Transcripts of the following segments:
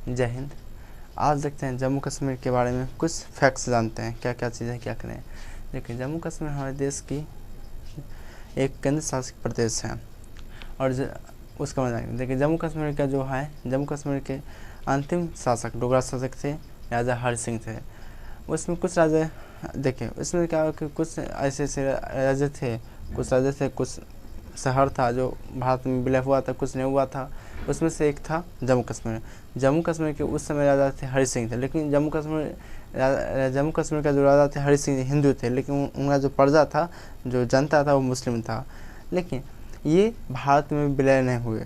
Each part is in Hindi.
जय हिंद। आज देखते हैं जम्मू कश्मीर के बारे में कुछ फैक्ट्स जानते हैं, क्या क्या चीज़ें क्या करें। देखिए, जम्मू कश्मीर हमारे देश की एक केंद्र शासित प्रदेश है और उसका मजा देखिए, जम्मू कश्मीर का जो है, जम्मू कश्मीर के अंतिम शासक डोगरा शासक थे, राजा हरि सिंह थे। उसमें कुछ राजा देखिए, उसमें क्या कि कुछ ऐसे ऐसे राजा थे, कुछ राजा थे, कुछ शहर था जो भारत में विलय हुआ था, कुछ नहीं हुआ था। उसमें से एक था जम्मू कश्मीर। जम्मू कश्मीर के उस समय राजा थे हरि सिंह थे, लेकिन जम्मू कश्मीर का जो राजा थे हरि सिंह हिंदू थे, लेकिन उनका जो प्रजा था, जो जनता था, वो मुस्लिम था। लेकिन ये भारत में विलय नहीं हुए।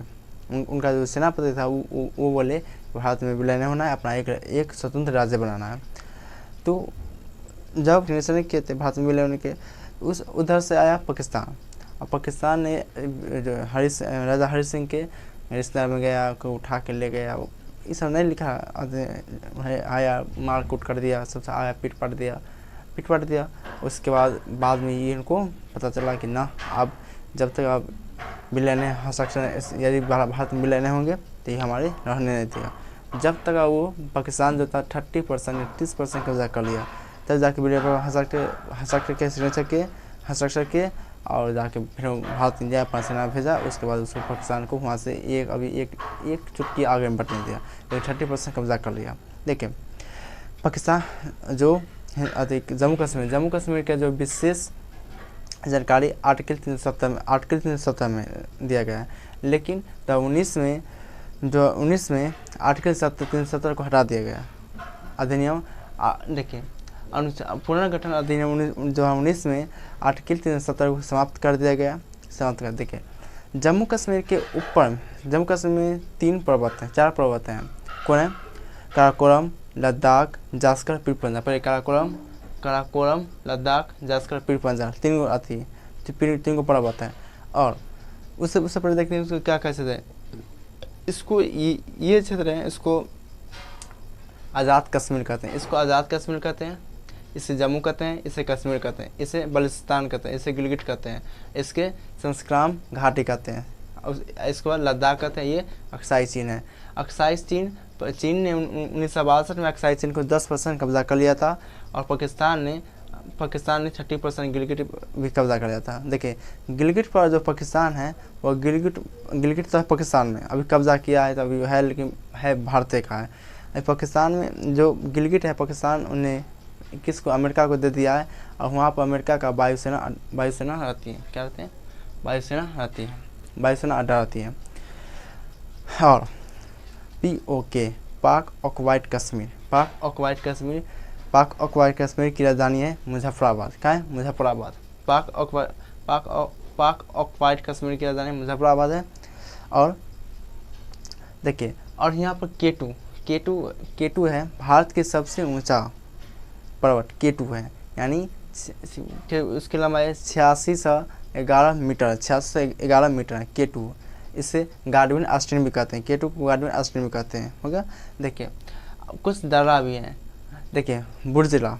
उनका जो सेनापति था वो बोले भारत में विलय नहीं होना है, अपना एक स्वतंत्र राज्य बनाना है। तो जब निशान किए थे भारत में विलय होने के, उस उधर से आया पाकिस्तान। और पाकिस्तान ने राजा हरि सिंह के रिश्तेदार में गया, को उठा के ले गया। ये सब नहीं लिखा, आया मार कूट कर दिया, सबसे आया पीट पाट दिया। उसके बाद में ये इनको पता चला कि ना, अब जब तक आप विलय नहीं हो सकते, यदि भारत में विलय नहीं होंगे तो ये हमारे रहने नहीं देगा। जब तक वो पाकिस्तान जो था 30% या 30% कब्जा कर लिया, तब जाके विलय पर हस्ताक्षर के और जाके फिर भारत इंडिया अपना सेना भेजा। उसके बाद उसको पाकिस्तान को वहाँ से एक चुटकी आगे में बढ़ने दिया, लेकिन 30% कब्जा कर लिया। देखिए, पाकिस्तान जो जम्मू कश्मीर का जो विशेष जानकारी आर्टिकल 370 में दिया गया है, लेकिन 19 में आर्टिकल 370 को हटा दिया गया। अधिनियम देखिए, पुनर्गठन अधिनियम 19 में आर्टिकल 370 को समाप्त कर दिया गया। देखिए, जम्मू कश्मीर के ऊपर, जम्मू कश्मीर में 4 पर्वत हैं। कौन है? काराकोरम, लद्दाख, जास्कर, पीर पंजाल। पहले काराकोरम, लद्दाख, जास्कर, पीर पंजाल, 3 आती है, 3 पर्वत है। और उससे पहले देखते हैं उसको क्या कैसे है। इसको ये क्षेत्र है, इसको आज़ाद कश्मीर कहते हैं, इसको आज़ाद कश्मीर कहते हैं, इसे जम्मू कहते हैं, इसे कश्मीर कहते हैं, इसे बलिस्तान कहते हैं, इसे गिलगिट कहते हैं, इसके संस्क्राम घाटी कहते हैं। इसके बाद लद्दाख कहते हैं। ये अक्साई चीन है। अक्साई चीन ने 1962 में अक्साई चीन को 10% कब्जा कर लिया था, और पाकिस्तान ने 30% गिलगिट भी कब्जा कर लिया था। देखिए, गिलगिट पर जो पाकिस्तान है, वो गिलगिट तो पाकिस्तान में अभी कब्जा किया है, तो अभी है, लेकिन है भारत का है। पाकिस्तान में जो गिलगिट है, पाकिस्तान उन्हें किसको, अमेरिका को दे दिया है। और वहाँ पर अमेरिका का वायुसेना रहती है। क्या रहते हैं? वायुसेना रहती है, वायुसेना अड्डा रहती है। और POK, पाक ऑक्युपाइड कश्मीर की राजधानी है मुजफ्फराबाद। क्या है? मुजफ्फराबाद। पाक ऑक्युपाइड कश्मीर की राजधानी मुजफ्फराबाद है। और देखिए, और यहाँ पर K2 है, भारत के सबसे ऊंचा पर्वत K2 है, यानी उसकी लंबाई 8611 मीटर है K2। इसे गार्डविन आस्टीन भी कहते हैं, K2 को गार्डविन आस्टीन भी कहते हैं। हो गया। देखिए, कुछ दर्रा भी हैं। देखिए, बुर्जिला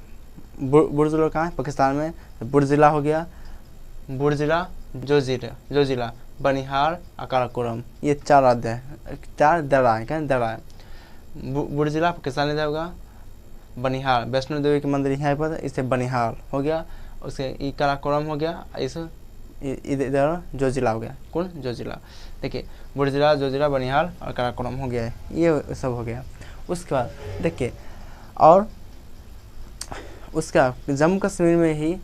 कहाँ है? पाकिस्तान में। बुर्जिला हो गया, बुर्जिला, जोजिला, बनिहाल, काराकोरम, ये 4 दर्रा है। क्या दर्रा है? बुर्जिला पाकिस्तान में होगा, बनिहाल वैष्णो देवी के मंदिर यहाँ पर, इसे बनिहाल हो गया। उसके काराकोरम हो गया, इधर जोजिला हो गया। कौन? जोजिला। देखिए, बुर्जिला, जोजिला, बनिहाल और काराकोरम हो गया है, ये सब हो गया। उसके बाद देखिए, और उसका जम्मू कश्मीर में ही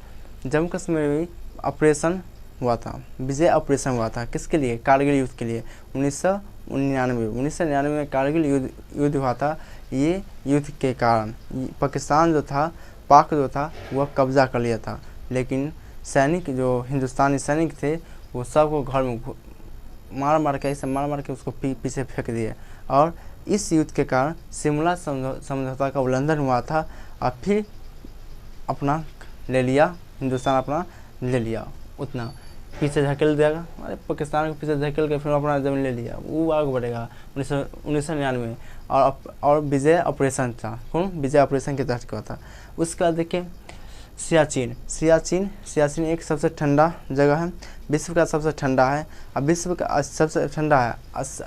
ऑपरेशन हुआ था, विजय ऑपरेशन हुआ था। किसके लिए? कारगिल युद्ध के लिए। 1999 में कारगिल युद्ध हुआ था। ये युद्ध के कारण पाकिस्तान जो था, पाक जो था, वह कब्जा कर लिया था। लेकिन सैनिक, जो हिंदुस्तानी सैनिक थे, वो सबको घर में मार के उसको पीछे फेंक दिए। और इस युद्ध के कारण शिमला समझौता का उल्लंघन हुआ था। और फिर अपना ले लिया, हिंदुस्तान अपना ले लिया, उतना पीछे धकेल दिया। अरे पाकिस्तान को पीछे धकेल के फिर अपना ज़मीन ले लिया, वो आगे बढ़ेगा। 1999 और विजय ऑपरेशन था। कौन? विजय ऑपरेशन के तहत हुआ था। उसका देखिए, सियाचिन एक सबसे ठंडा जगह है, विश्व का सबसे ठंडा है। अब विश्व का सबसे ठंडा है,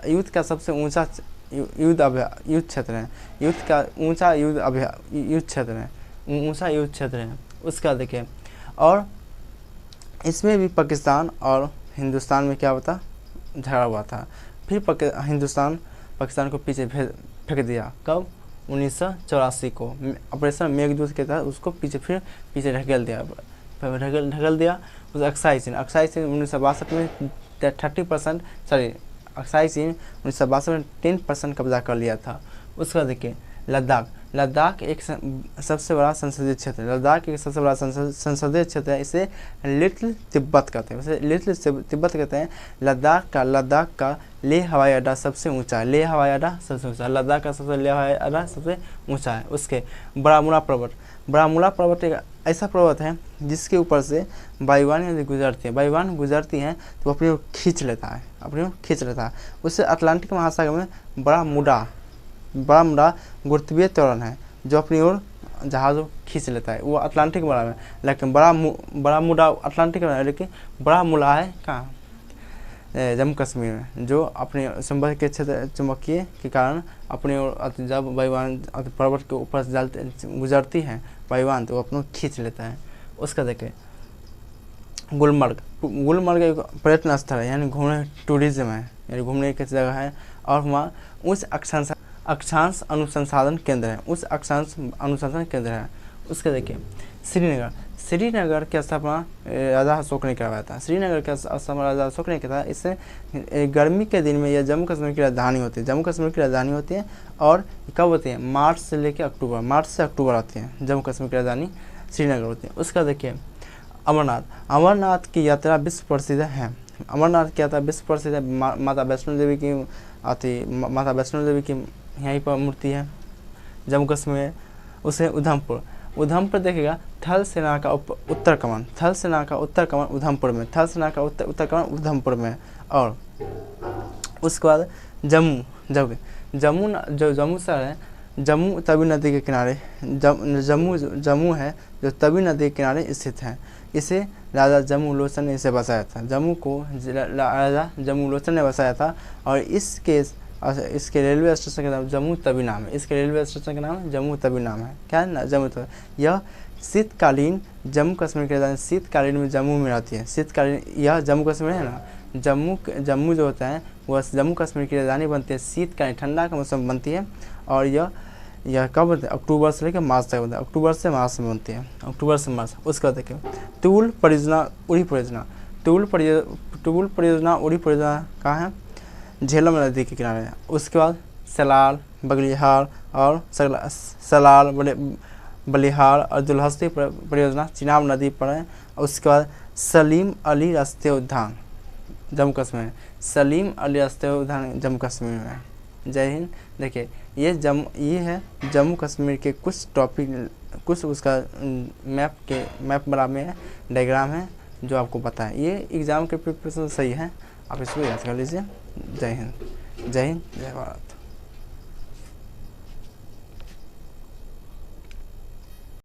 युद्ध का सबसे ऊंचा युद्ध क्षेत्र है, युद्ध का ऊंचा युद्ध क्षेत्र है, ऊंचा युद्ध क्षेत्र है। उसका देखिए, और इसमें भी पाकिस्तान और हिंदुस्तान में क्या होता, झगड़ा हुआ था। फिर हिंदुस्तान पाकिस्तान को पीछे फेंक दिया। कब? 1984 को ऑपरेशन मेघदूत के तहत उसको पीछे ढकेल दिया। उस अक्साई चीन 1962 में 30% अक्साई चीन 1962 में 10% कब्जा कर लिया था। उसका देखिए, लद्दाख एक सबसे बड़ा संसदीय क्षेत्र है। लद्दाख एक सबसे बड़ा संसदीय क्षेत्र है। इसे लिटिल तिब्बत कहते हैं। लद्दाख का लेह हवाई अड्डा सबसे ऊंचा है। लद्दाख का लेह हवाई अड्डा सबसे ऊंचा है। उसके बरामुला पर्वत एक ऐसा पर्वत है जिसके ऊपर से वायुवान नदी गुजरती हैं तो अपनी ओर खींच लेता है। उससे अटलांटिक महासागर में बड़ा मुड़ा गुरुत्वीय त्वरण है जो अपनी ओर जहाज़ को खींच लेता है। वो अटलांटिक बड़ा है, लेकिन बड़ा मुड़ा अटलांटिक में है, लेकिन बड़ा मुड़ा है कहाँ? जम्मू कश्मीर में, जो अपने संबंध के क्षेत्र चुंबकीय के कारण अपनी ओर जब वायुवान पर्वत के ऊपर से गुजरती है वायुवान तो अपने खींच लेता है। उसका देखें, गुलमर्ग एक पर्यटन स्थल है, यानी टूरिज्म है, यानी घूमने की जगह है। और वहाँ उच्च अक्षांश अनुसंधान केंद्र है। उसके देखिए, श्रीनगर की स्थापना राजा अशोक ने करवाया था। इससे गर्मी के दिन में यह जम्मू कश्मीर की राजधानी होती है। और कब होती है? मार्च से अक्टूबर आती है। जम्मू कश्मीर की राजधानी श्रीनगर होती है। उसका देखिए, अमरनाथ की यात्रा विश्व प्रसिद्ध है। माता वैष्णो देवी की यहीं पर मूर्ति है जम्मू कश्मीर में। उसे उधमपुर देखेगा, थल सेना का उत्तर कमान उधमपुर में। और उसके बाद जम्मू शहर है, जम्मू तवी नदी के किनारे जम्मू है जो तवी नदी के किनारे स्थित है। इसे राजा जम्मू लोचन ने इसे बसाया था। जम्मू को राजा जम्मू लोचन ने बसाया था। और इसके रेलवे स्टेशन का नाम जम्मू तवी नाम है। क्या है ना? जम्मू तवी। यह शीतकालीन जम्मू कश्मीर की राजधानी शीतकालीन में जम्मू में रहती है। यह जम्मू कश्मीर है ना, जम्मू जो होता है वह जम्मू कश्मीर की राजधानी बनती है। शीतकालीन ठंडा का मौसम बनती है। और यह कब बनती है? अक्टूबर से लेकर मार्च तक बनता है। अक्टूबर से मार्च में बनती है। उसका देखिए, टूल परियोजना उड़ी परियोजना कहाँ है? झेलम नदी के किनारे है। उसके बाद सलाल, बलिहार और दुल्हस्ती परियोजना चिनाब नदी पर है। उसके बाद सलीम अली राष्ट्रीय उद्यान जम्मू कश्मीर में। जय हिंद। देखिए, ये है जम्मू कश्मीर के कुछ उसका मैप बना में है, डायग्राम है जो आपको पता है। ये एग्ज़ाम के प्रिपरेशन सही है, आप इसको याद कर लीजिए। जय हिंद, जय भारत।